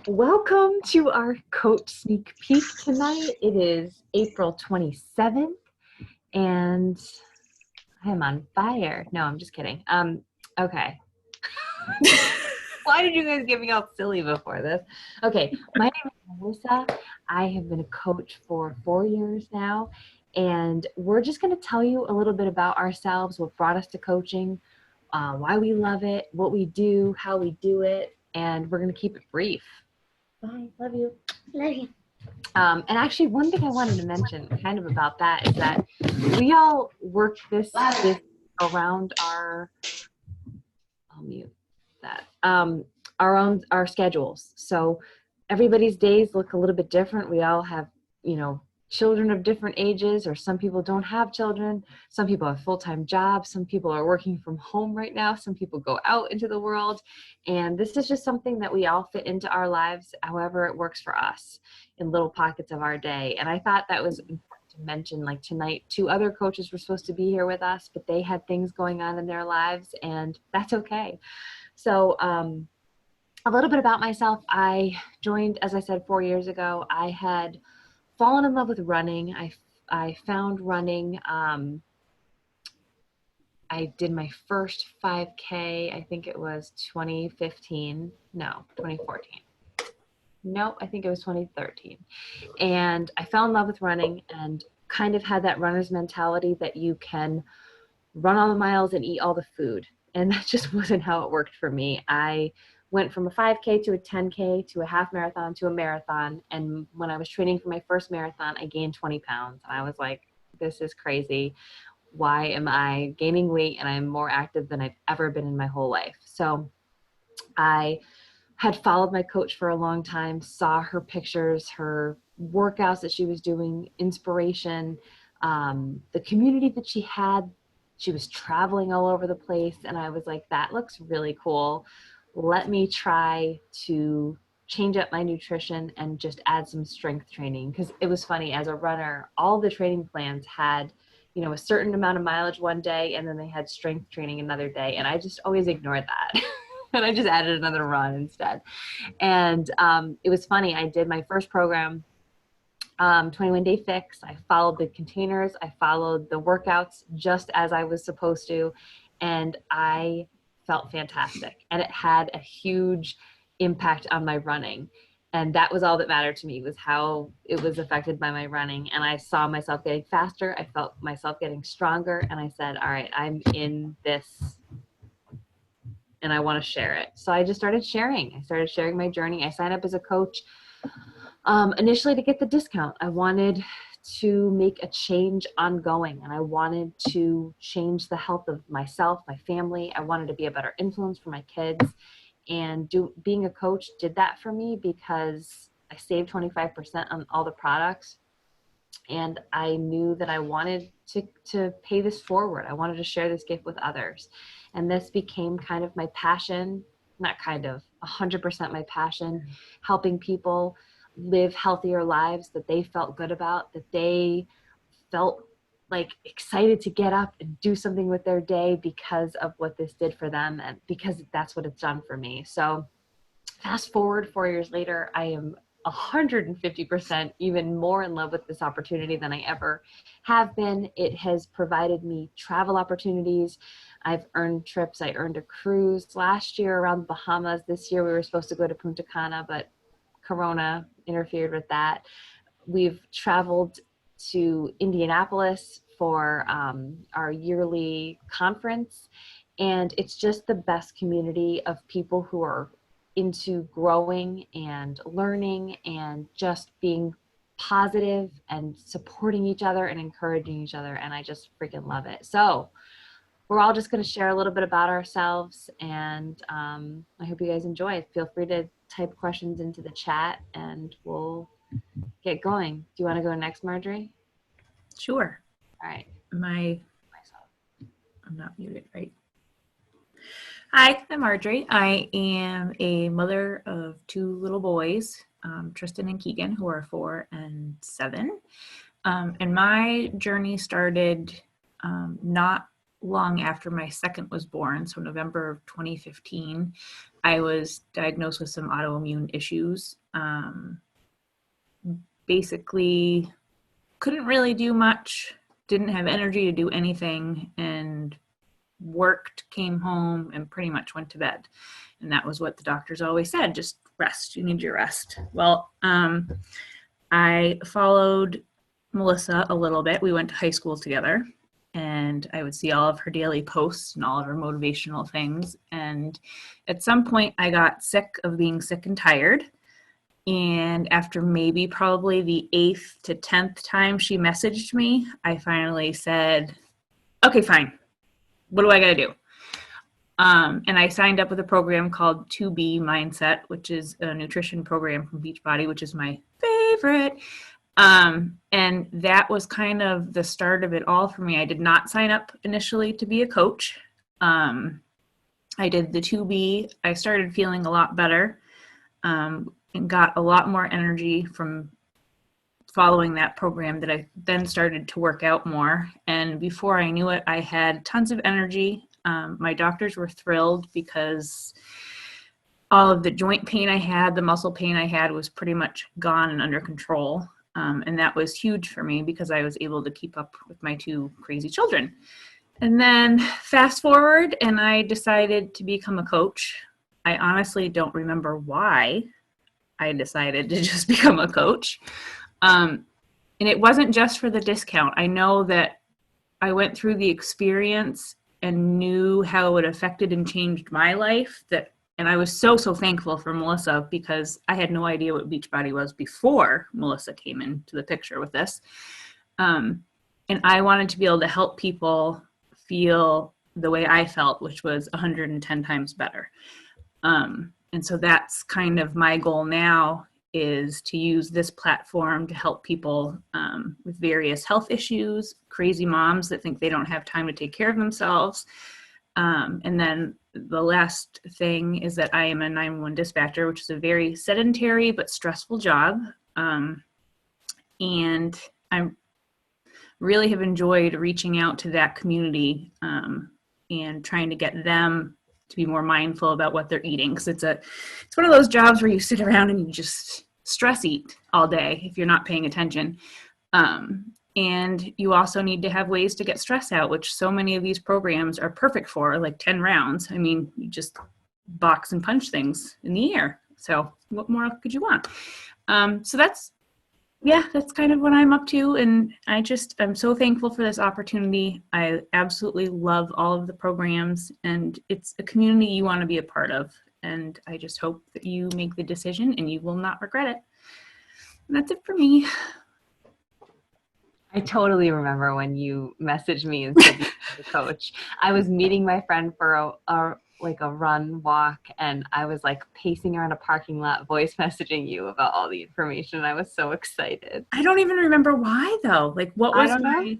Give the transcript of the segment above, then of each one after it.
Welcome to our coach sneak peek tonight. It is April 27th and I am on fire. No, I'm just kidding. Okay. Why did you guys get me all silly before this? Okay, my name is Melissa. I have been a coach for 4 years now, and we're just going to tell you a little bit about ourselves, what brought us to coaching, why we love it, what we do, how we do it, and we're going to keep it brief. Bye. Love you. Love you. And actually, one thing I wanted to mention kind of about that is that we all work this around I'll mute that, our schedules. So everybody's days look a little bit different. We all have, children of different ages, or some people don't have children. Some people have full-time jobs. Some people are working from home right now. Some people go out into the world. And this is just something that we all fit into our lives, however it works for us in little pockets of our day. And I thought that was important to mention. Like tonight, 2 other coaches were supposed to be here with us, but they had things going on in their lives, and that's okay. So a little bit about myself. I joined, as I said, 4 years ago. I had fallen in love with running. I found running. I did my first 5K. I think it was 2015. No, 2014. No, I think it was 2013. And I fell in love with running and kind of had that runner's mentality that you can run all the miles and eat all the food. And that just wasn't how it worked for me. I went from a 5K to a 10K to a half marathon to a marathon. And when I was training for my first marathon, I gained 20 pounds. And I was like, this is crazy. Why am I gaining weight and I'm more active than I've ever been in my whole life? So I had followed my coach for a long time, saw her pictures, her workouts that she was doing, inspiration, the community that she had. She was traveling all over the place. And I was like, that looks really cool. Let me try to change up my nutrition and just add some strength training. Because it was funny, as a runner, all the training plans had, a certain amount of mileage one day, and then they had strength training another day. And I just always ignored that. And I just added another run instead. And it was funny. I did my first program, 21 Day Fix. I followed the containers. I followed the workouts just as I was supposed to. And I felt fantastic. And it had a huge impact on my running. And that was all that mattered to me, was how it was affected by my running. And I saw myself getting faster. I felt myself getting stronger. And I said, all right, I'm in this and I want to share it. So I just started sharing. I started sharing my journey. I signed up as a coach initially to get the discount. I wanted to make a change ongoing, and I wanted to change the health of myself, my family. I wanted to be a better influence for my kids, and being a coach did that for me because I saved 25% on all the products. And I knew that I wanted to pay this forward. I wanted to share this gift with others. And this became kind of my passion, not kind of, 100% my passion, helping people live healthier lives that they felt good about, that they felt like excited to get up and do something with their day because of what this did for them, and because that's what it's done for me. So fast forward 4 years later, I am 150% even more in love with this opportunity than I ever have been. It has provided me travel opportunities. I've earned trips. I earned a cruise last year around the Bahamas. This year we were supposed to go to Punta Cana, but Corona interfered with that. We've traveled to Indianapolis for our yearly conference, and it's just the best community of people who are into growing and learning and just being positive and supporting each other and encouraging each other. And I just freaking love it. So we're all just going to share a little bit about ourselves, and I hope you guys enjoy it. Feel free to type questions into the chat and we'll get going. Do you want to go next, Marjorie? Sure. All right. I'm not muted, right? Hi, I'm Marjorie. I am a mother of 2 little boys, Tristan and Keegan, who are 4 and 7. And my journey started not long after my second was born, so November of 2015, I was diagnosed with some autoimmune issues. Basically, couldn't really do much, didn't have energy to do anything, and worked, came home, and pretty much went to bed. And that was what the doctors always said, just rest. You need your rest. Well, I followed Melissa a little bit. We went to high school together, and I would see all of her daily posts and all of her motivational things. And at some point, I got sick of being sick and tired. And after maybe probably the 8th to 10th time she messaged me, I finally said, okay, fine. What do I got to do? And I signed up with a program called 2B Mindset, which is a nutrition program from Beachbody, which is my favorite. And that was kind of the start of it all for me. I did not sign up initially to be a coach. I did the 2B. I started feeling a lot better, and got a lot more energy from following that program, that I then started to work out more. And before I knew it, I had tons of energy. My doctors were thrilled because all of the joint pain I had, the muscle pain I had, was pretty much gone and under control. And that was huge for me because I was able to keep up with my 2 crazy children. And then fast forward, and I decided to become a coach. I honestly don't remember why I decided to just become a coach. And it wasn't just for the discount. I know that I went through the experience and knew how it affected and changed my life, and I was so thankful for Melissa, because I had no idea what Beachbody was before Melissa came into the picture with this. And I wanted to be able to help people feel the way I felt, which was 110 times better. And so that's kind of my goal now, is to use this platform to help people with various health issues, crazy moms that think they don't have time to take care of themselves. And then the last thing is that I am a 911 dispatcher, which is a very sedentary but stressful job. And I really have enjoyed reaching out to that community and trying to get them to be more mindful about what they're eating. Because it's one of those jobs where you sit around and you just stress eat all day if you're not paying attention. And you also need to have ways to get stress out, which so many of these programs are perfect for, like 10 rounds. I mean, you just box and punch things in the air. So what more could you want? So that's kind of what I'm up to. And I'm so thankful for this opportunity. I absolutely love all of the programs, and it's a community you want to be a part of. And I just hope that you make the decision and you will not regret it. And that's it for me. I totally remember when you messaged me and said you were the coach. I was meeting my friend for a run walk, and I was like pacing around a parking lot, voice messaging you about all the information. I was so excited. I don't even remember why, though. Like, what was I don't know.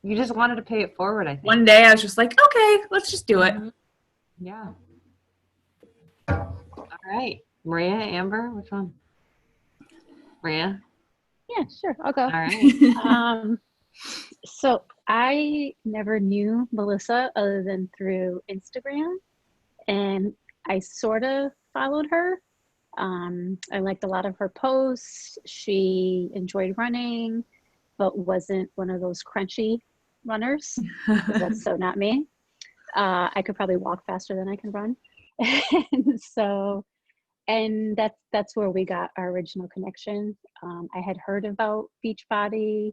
You just wanted to pay it forward, I think. One day I was just like, okay, let's just do it. Yeah. All right. Maria, Amber, which one? Maria? Yeah, sure. I'll go. All right. So I never knew Melissa other than through Instagram, and I sort of followed her. I liked a lot of her posts. She enjoyed running, but wasn't one of those crunchy runners. That's so not me. I could probably walk faster than I can run. And that's where we got our original connection. I had heard about Beachbody.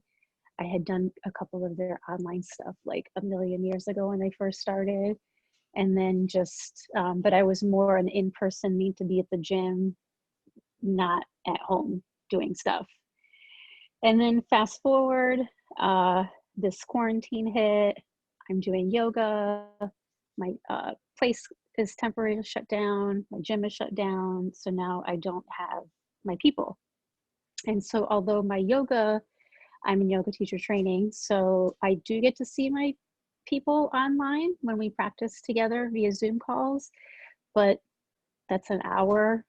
I had done a couple of their online stuff like a million years ago when they first started. And then but I was more an in-person, need to be at the gym, not at home doing stuff. And then fast forward, this quarantine hit. I'm doing yoga. My place is temporarily shut down. My gym is shut down. So now I don't have my people. And so although I'm in yoga teacher training, so I do get to see my people online when we practice together via Zoom calls, but that's an hour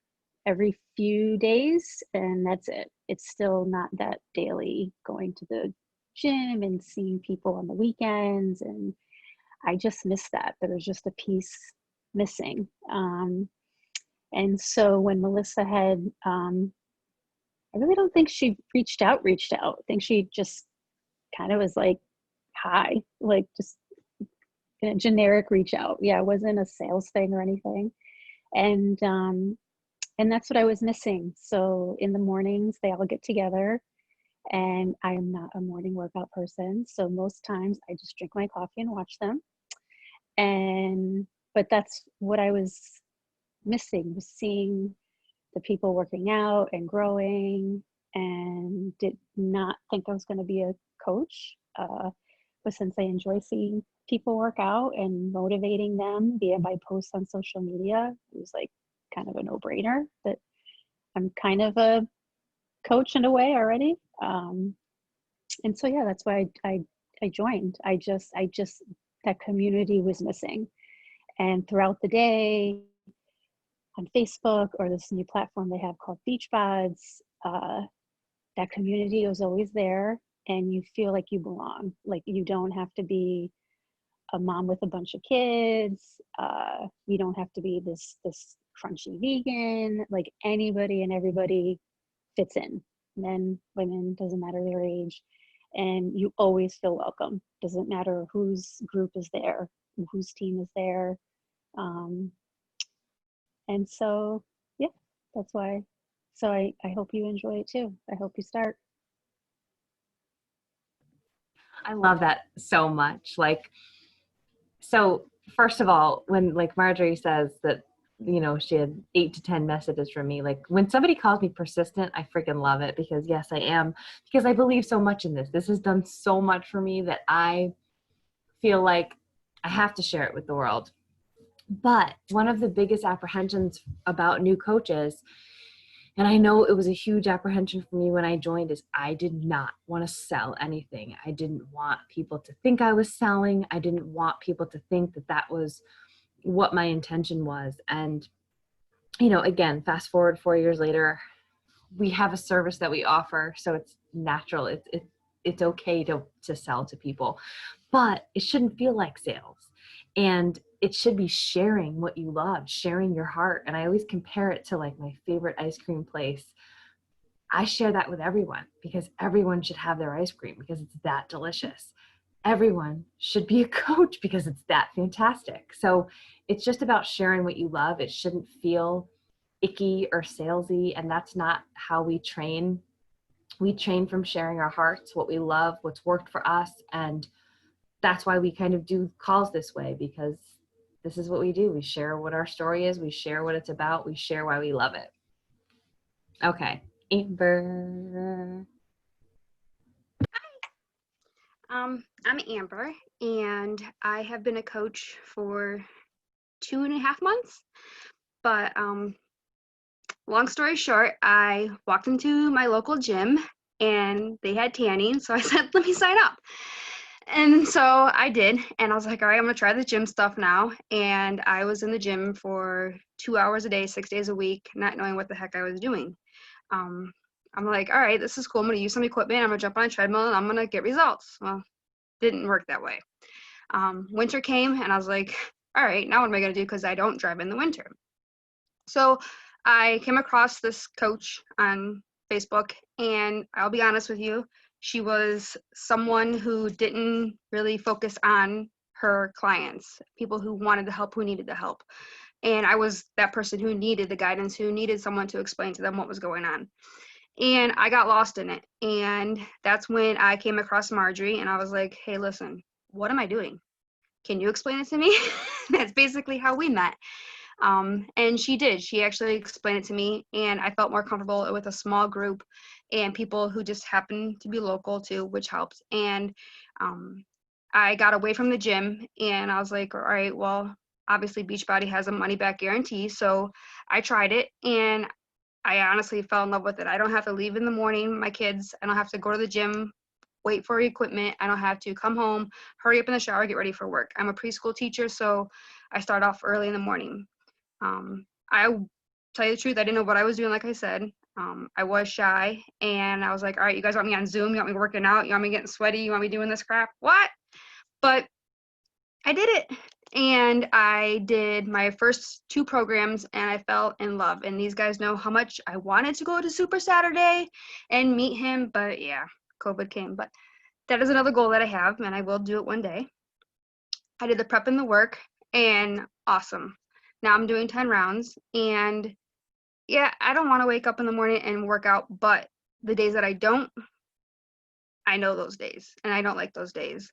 every few days, and that's it. It's still not that daily going to the gym and seeing people on the weekends. And I just missed that. There was just a piece missing. And so when Melissa had, I really don't think she reached out. I think she just kind of was like, hi, like just a generic reach out. Yeah, it wasn't a sales thing or anything. And that's what I was missing. So in the mornings, they all get together, and I am not a morning workout person. So most times I just drink my coffee and watch them. But that's what I was missing, was seeing the people working out and growing, and did not think I was going to be a coach. But since I enjoy seeing people work out and motivating them via my posts on social media, it was like kind of a no-brainer that I'm kind of a coach in a way already. And so, yeah, that's why I joined. I just, that community was missing. And throughout the day on Facebook or this new platform they have called Beachbods, that community was always there, and you feel like you belong. Like you don't have to be a mom with a bunch of kids. You don't have to be this crunchy vegan. Like anybody and everybody fits in. Men, women, doesn't matter their age. And you always feel welcome. Doesn't matter whose group is there, whose team is there. And so, yeah, that's why. So I hope you enjoy it too. I hope you start. I love that so much. Like, so first of all, when like Marjorie says that, you know, she had 8 to 10 messages from me, like when somebody calls me persistent, I freaking love it, because yes, I am, because I believe so much in this. This has done so much for me that I feel like I have to share it with the world. But one of the biggest apprehensions about new coaches, and I know it was a huge apprehension for me when I joined, is I did not want to sell anything. I didn't want people to think I was selling. I didn't want people to think that that was what my intention was. And, you know, again, fast forward 4 years later, we have a service that we offer. So it's natural. It's okay to sell to people, but it shouldn't feel like sales. And it should be sharing what you love, sharing your heart. And I always compare it to like my favorite ice cream place. I share that with everyone, because everyone should have their ice cream because it's that delicious. Everyone should be a coach because it's that fantastic. So it's just about sharing what you love. It shouldn't feel icky or salesy. And that's not how we train. We train from sharing our hearts, what we love, what's worked for us. And that's why we kind of do calls this way, because this is what we do. We share what our story is. We share what it's about. We share why we love it. Okay. Amber. I'm Amber, and I have been a coach for 2.5 months. But long story short, I walked into my local gym and they had tanning, so I said, let me sign up. And so I did, and I was like, all right, I'm gonna try the gym stuff now. And I was in the gym for 2 hours a day, 6 days a week, not knowing what the heck I was doing. I'm like, all right, this is cool. I'm gonna use some equipment. I'm gonna jump on a treadmill and I'm gonna get results. Well, didn't work that way. Winter came and I was like, all right, now what am I gonna do? Because I don't drive in the winter. So I came across this coach on Facebook, and I'll be honest with you, she was someone who didn't really focus on her clients, people who wanted the help, who needed the help. And I was that person who needed the guidance, who needed someone to explain to them what was going on. And I got lost in it. And that's when I came across Marjorie, and I was like, hey, listen, what am I doing? Can you explain it to me? That's basically how we met. And she did. She actually explained it to me, and I felt more comfortable with a small group and people who just happened to be local too, which helped. And I got away from the gym, and I was like, all right, well, obviously Beachbody has a money back guarantee. So I tried it, and I honestly fell in love with it. I don't have to leave in the morning, my kids. I don't have to go to the gym, wait for equipment. I don't have to come home, hurry up in the shower, get ready for work. I'm a preschool teacher, so I start off early in the morning. I'll tell you the truth, I didn't know what I was doing, like I said. I was shy, and I was like, all right, you guys want me on Zoom? You want me working out? You want me getting sweaty? You want me doing this crap? What? But I did it. And I did my first 2 programs and I fell in love. And these guys know how much I wanted to go to Super Saturday and meet him. But yeah, COVID came. But that is another goal that I have and I will do it one day. I did the prep and the work and awesome. Now I'm doing 10 rounds and yeah, I don't want to wake up in the morning and work out, but the days that I don't, I know those days and I don't like those days.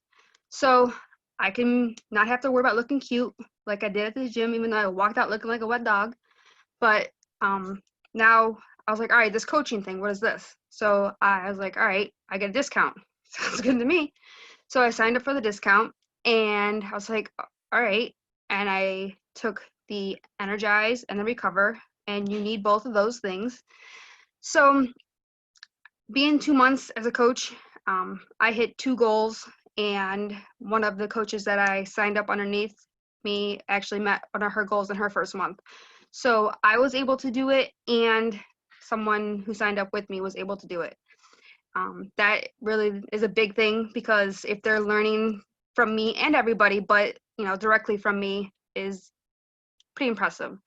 So I can not have to worry about looking cute like I did at the gym, even though I walked out looking like a wet dog. But now I was like, all right, this coaching thing, what is this? So I was like, all right, I get a discount. Sounds good to me. So I signed up for the discount and I was like, all right. And I took the Energize and the Recover, and you need both of those things. So being 2 months as a coach, I hit 2 goals, and one of the coaches that I signed up underneath me actually met one of her goals in her first month. So I was able to do it, and someone who signed up with me was able to do it. That really is a big thing because if they're learning from me and everybody, but directly from me is pretty impressive.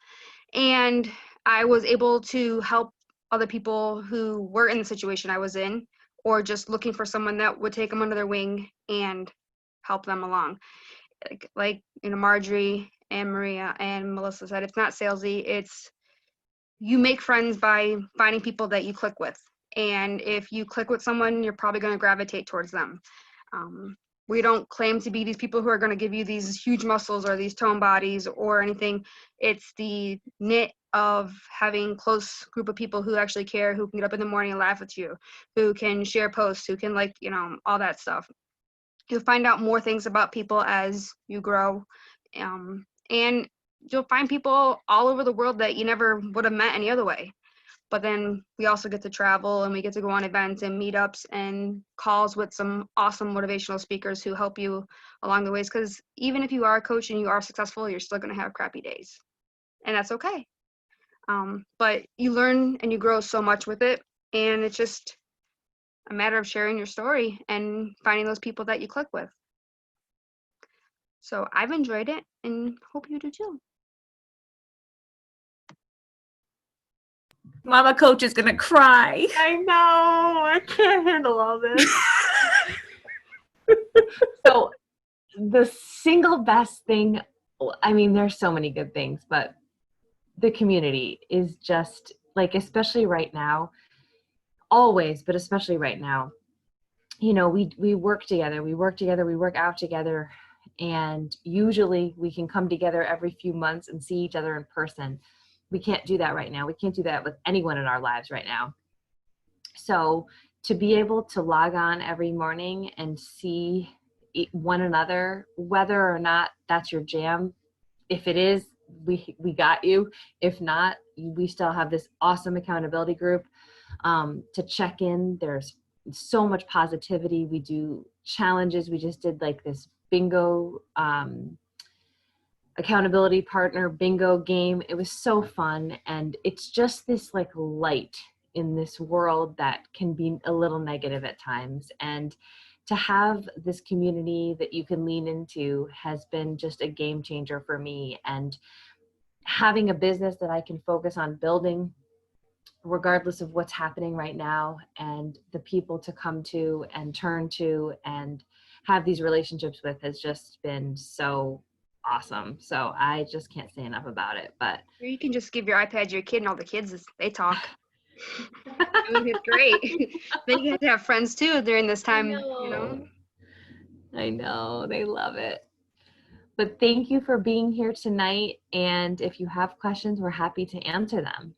And I was able to help other people who were in the situation I was in, or just looking for someone that would take them under their wing and help them along. Like Marjorie and Maria and Melissa said, it's not salesy. It's you make friends by finding people that you click with. And if you click with someone, you're probably going to gravitate towards them. We don't claim to be these people who are going to give you these huge muscles or these toned bodies or anything. It's the knit of having close group of people who actually care, who can get up in the morning and laugh with you, who can share posts, who can all that stuff. You'll find out more things about people as you grow. And you'll find people all over the world that you never would have met any other way. But then we also get to travel and we get to go on events and meetups and calls with some awesome motivational speakers who help you along the ways. Because even if you are a coach and you are successful, you're still going to have crappy days. And that's okay. But you learn and you grow so much with it. And it's just a matter of sharing your story and finding those people that you click with. So I've enjoyed it and hope you do too. Mama Coach is gonna cry. I know. I can't handle all this. So the single best thing, I mean, there's so many good things, but the community is just especially right now, always, but especially right now, we work together, we work out together, and usually we can come together every few months and see each other in person. We can't do that right now. We can't do that with anyone in our lives right now. So to be able to log on every morning and see one another, whether or not that's your jam, if it is, we got you. If not, we still have this awesome accountability group to check in. There's so much positivity. We do challenges. We just did this bingo accountability partner bingo game. It was so fun, and it's just this light in this world that can be a little negative at times, and to have this community that you can lean into has been just a game changer for me. And having a business that I can focus on building regardless of what's happening right now, and the people to come to and turn to and have these relationships with has just been so awesome. So I just can't say enough about it. But Or you can just give your iPad to your kid and all the kids, they talk. I mean, it's great. Then you have to have friends too during this time, I know, they love it. But thank you for being here tonight. And if you have questions, we're happy to answer them.